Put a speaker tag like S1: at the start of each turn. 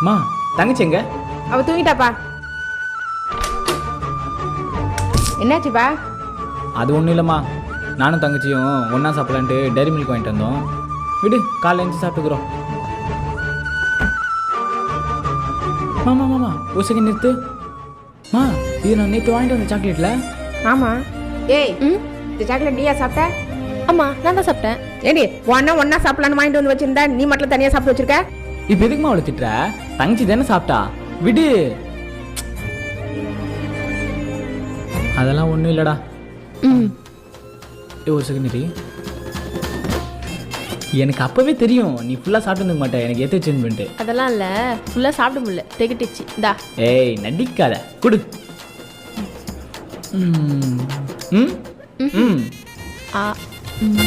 S1: மா தங்கச்சி எங்க?
S2: அவ தூங்கிட்டாப்பா. என்னாச்சுப்பா?
S1: அது ஒன்றும் இல்லைம்மா, நானும் தங்கச்சியும் ஒன்றா சாப்பிடலான்ட்டு டைரி மில்க் வாங்கிட்டு வந்தோம். விடு, காலைல எழுந்து சாப்பிட்டுக்குறோம். மாமா மாமா ஒரு செகண்ட் நிறுத்து. மா இது நான் நேற்று வாங்கிட்டு வந்த சாக்லேட்ல.
S2: ஆமா. ஏய் இந்த சாக்லேட் நீயா சாப்பிட்ட?
S3: ஆமா நான் தான் சாப்பிட்டேன்.
S2: ஏடி ஒன்னா சாப்பிடலான்னு வாங்கிட்டு வந்து வச்சிருந்தா நீ மட்டும் தனியா சாப்பிட்டு வச்சிருக்க?
S1: இப்போ எதுக்குமா அவளை திட்டுற? தங்கச்சி தானே சாப்பிட்டா, விடு. அதெல்லாம் ஒன்றும் இல்லைடா. ஒரு செகண்ட் இரு. எனக்கு அப்பவே தெரியும் நீ ஃபுல்லாக சாப்பிட்டு மாட்டேன், எனக்கு எத்த சேஞ்ச் பண்ணிட்டு.
S3: அதெல்லாம் இல்லை, ஃபுல்லாக சாப்பிட முடியல, திகட்டிச்சு. இந்தா.
S1: ஏய் நடிக்காத, குடு. ம் ம் ம்
S3: ஆ ம்